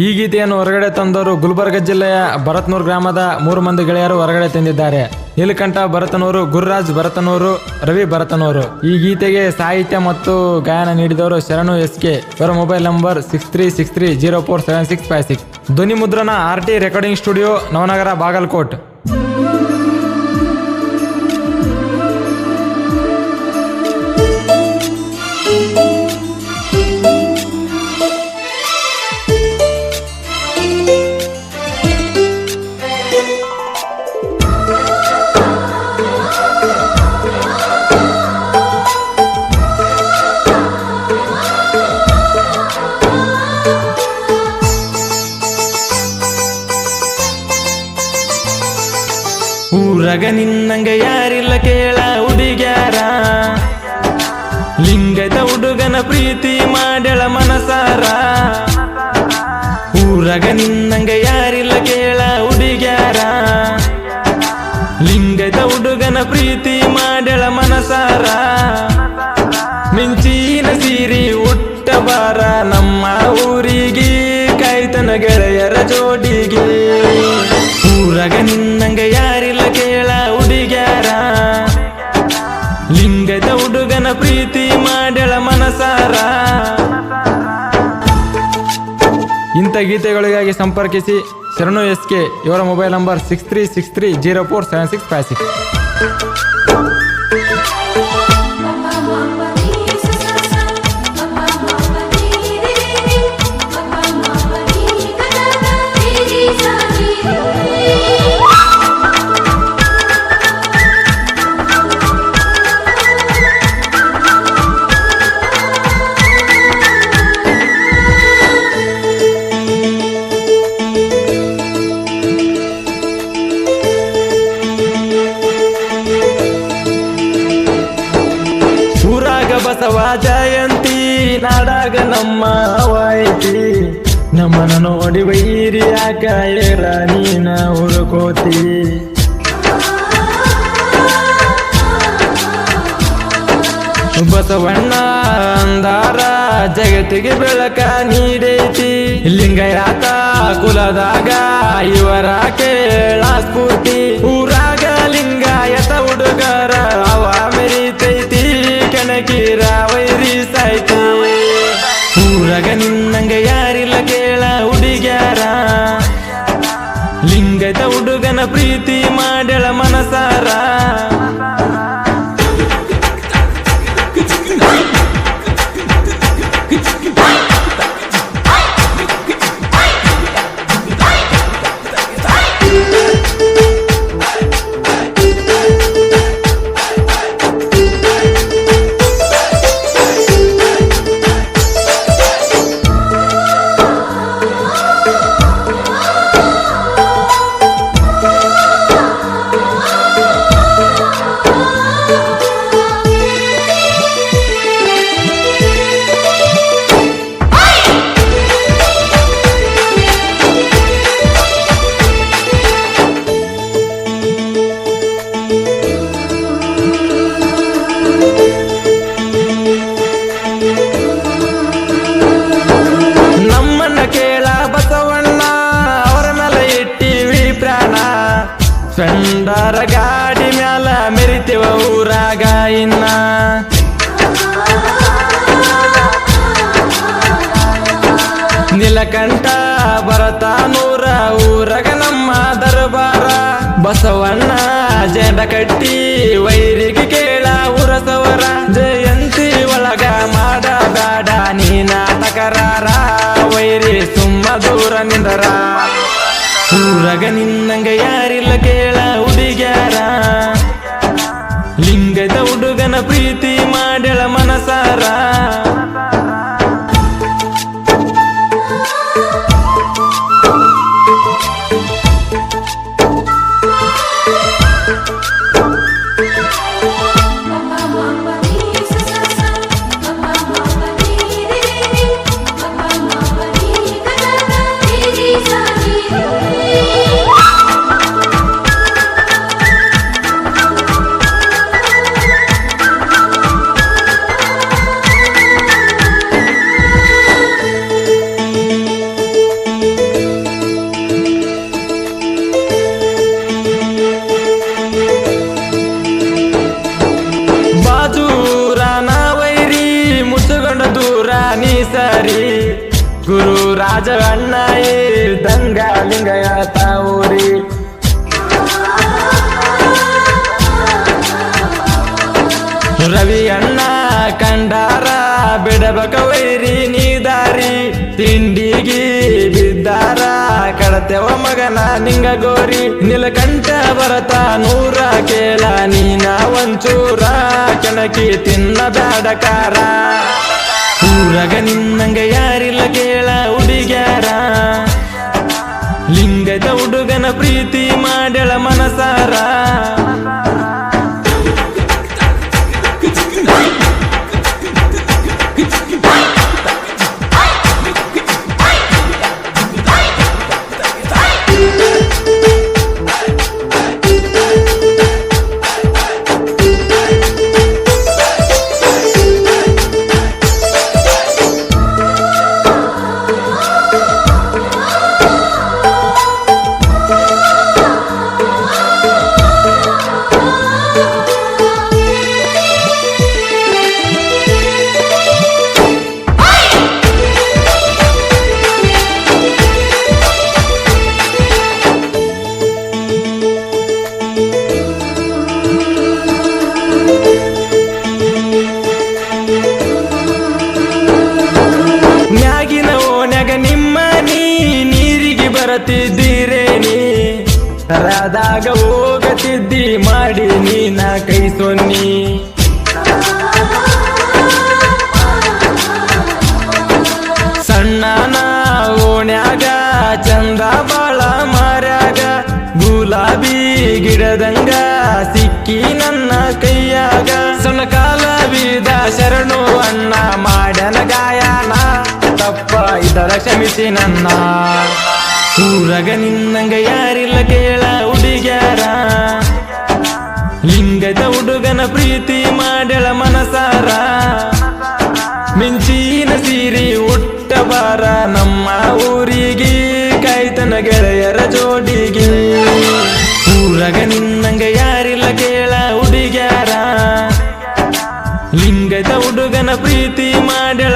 ಈ ಗೀತೆಯನ್ನು ಹೊರಗಡೆ ತಂದವರು ಗುಲ್ಬರ್ಗ ಜಿಲ್ಲೆಯ ಭರತ್ನೂರ್ ಗ್ರಾಮದ 3 ಮಂದಿ ಗೆಳೆಯರು ಹೊರಗಡೆ ತಂದಿದ್ದಾರೆ. ನೀಲಕಂಠ ಭರತನೂರು, ಗುರುರಾಜ್ ಭರತನೂರು, ರವಿ ಭರತನೂರು. ಈ ಗೀತೆಗೆ ಸಾಹಿತ್ಯ ಮತ್ತು ಗಾಯನ ನೀಡಿದವರು ಶರಣು SK. ಇವರ ಮೊಬೈಲ್ ನಂಬರ್ 6363047656. ಧ್ವನಿ ಮುದ್ರಣ RT recording studio, Navanagar, Bagalkot. ಊರಗ ನಿನ್ನಂಗ ಯಾರಿಲ್ಲ ಕೇಳ ಹುಡುಗ್ಯಾರ, ಲಿಂಗದ ಹುಡುಗನ ಪ್ರೀತಿ ಮಾಡ್ಯಾಳ ಮನಸಾರ. ಊರಗ ನಿನ್ನಂಗ ಯಾರಿಲ್ಲ ಕೇಳ ಹುಡುಗ್ಯಾರ, ಲಿಂಗದ ಹುಡುಗನ ಪ್ರೀತಿ ಮಾಡ್ಯಾಳ ಮನಸಾರ. ಮಿಂಚಿನ ಸೀರಿ ಉಟ್ಟ ಬಾರ ನಮ್ಮ ಊರಿಗೆ, ಕಾಯ್ತನ ಗೆಳೆಯರ ಜೋಡಿಗೆ. ಊರಗ ನಿನ್ನಂಗ ಯಾರಿಲ್ಲ ಕೇಳ ಹುಡುಗ್ಯಾರ, ಲಿಂಗದ ಹುಡುಗನ ಪ್ರೀತಿ ಮಾಡ್ಯಾಳ ಮನಸಾರ. ಇಂಥ ಗೀತೆಗಳಿಗಾಗಿ ಸಂಪರ್ಕಿಸಿ ಶರಣು SK. ಇವರ ಮೊಬೈಲ್ ನಂಬರ್ 6363047656. ಬಸವ ಜಯಂತಿ ನಾಡಾಗ ನಮ್ಮ ಹವಾಯಿತಿ, ನಮ್ಮನ ನೋಡಿ ವೈರಿ ಯಾಕ ಏರ ನೀನ ಹುಡುಕೋತಿ. ಬಸವಣ್ಣ ಅಂದಾರ ಜಗತ್ತಿಗೆ ಬೆಳಕ ನೀಡೈತಿ, ಲಿಂಗಾಯತ ಕುಲದಾಗ ಇವರ ಕೇಳ ಸ್ಫೂರ್ತಿ. ಊರಾಗ ಲಿಂಗಾಯತ ಹುಡುಗರ ಅವ ಮೆರಿತೈತಿ, ಕಣಕೀರ ವೈರಿ ಸಾಯ್ತಿ. ಊರಗ ನಿನ್ನಂಗ ಯಾರಿಲ್ಲ ಕೇಳ ಹುಡುಗ್ಯಾರ, ಲಿಂಗದ ಹುಡುಗನ ಪ್ರೀತಿ ಮಾಡ್ಯಾಳ ಮನಸಾರ. ಸ್ಪೆಂಡರ ಗಾಡಿ ಮ್ಯಾಲ ಮೆರಿತೇವ ಊರಾಗ ಇನ್ನ, ನೀಲಕಂಠ ಭರತನೂರ ಊರಾಗ ನಮ್ಮ ದರ್ಬಾರ. ಬಸವಣ್ಣ ಜೆಂಡ ಕಟ್ಟಿ ವೈರಿಗೆ ಕೇಳ ಉರಸವರ, ಜಯಂತಿ ಒಳಗ ಮಾಡ ಬೇಡ ನೀನ ತಕರಾರ, ವೈರಿ ಸುಮ್ಮ ದೂರ ನಿಂದರ. ಊರಗ ನಿನ್ನಂಗ ಯಾರಿಲ್ಲ ಕೇಳ ಹುಡುಗ್ಯಾರ, ಲಿಂಗದ ಹುಡುಗನ ಪ್ರೀತಿ ಮಾಡ್ಯಾಳ ಮನಸಾರ. ಗುರುರಾಜ ಅಣ್ಣ ಇದ್ದಂಗ ಲಿಂಗಯ ತಾವೂರಿ. ರವಿ ಅಣ್ಣ ಕಂಡಾರ ಬಿಡಬಕ ವೈರಿ ನೀದಾರಿ. ತಿಂಡಿಗಿ ಬಿದ್ದಾರ ಕಡತೆವ ಮಗನ ನಿಂಗ ಗೋರಿ. ನೀಲಕಂಠ ಭರತ ನೂರ ಕೇಳ ನೀನ ಒಂಚೂರ ಕೆಣಕಿ ತಿನ್ನ ಬ್ಯಾಡಕಾರ. ಊರಗ ನಿನ್ನಂಗ ಯಾರಿಲ್ಲ ಕೇಳ ಹುಡುಗ್ಯಾರ. ಲಿಂಗದ ಹುಡುಗನ ಪ್ರೀತಿ ಮಾಡ್ಯಳ ಮನಸಾರ. ಬರತಿದ್ದೀರೇನಿ ತರದಾಗ ಹೋಗತಿದ್ದಿ ಮಾಡಿ ನೀನ ಕೈ ಸೊನ್ನಿ. ಸಣ್ಣನ ಓಣ್ಯಾಗ ಚಂದ ಬಾಳ ಮಾರ್ಯಾಗ ಗುಲಾಬಿ ಗಿಡದಂಗ ಸಿಕ್ಕಿ ನನ್ನ ಕೈಯಾಗ. ಸಣ್ಣ ಕಾಲ ಬೀದ ಶರಣು ಅಣ್ಣ ಮಾಡ್ಯನ ಗಾಯನ ತಪ್ಪ ಇದರ ಕ್ಷಮಿಸಿ ನನ್ನ. ಊರಗ ನಿನ್ನಂಗ ಯಾರಿಲ್ಲ ಕೇಳ ಹುಡುಗ್ಯಾರ. ಲಿಂಗದ ಹುಡುಗನ ಪ್ರೀತಿ ಮಾಡ್ಯಳ ಮನಸಾರ. ಮಿಂಚಿನ ಸೀರಿ ಉಟ್ಟಬಾರ ನಮ್ಮ ಊರಿಗೆ ಕಾಯ್ತನ ಗೆಳೆಯರ ಜೋಡಿಗೆ. ಊರಗ ನಿನ್ನಂಗ ಯಾರಿಲ್ಲ ಕೇಳ ಹುಡುಗ್ಯಾರ. ಲಿಂಗದ ಹುಡುಗನ ಪ್ರೀತಿ ಮಾಡ್ಯಳ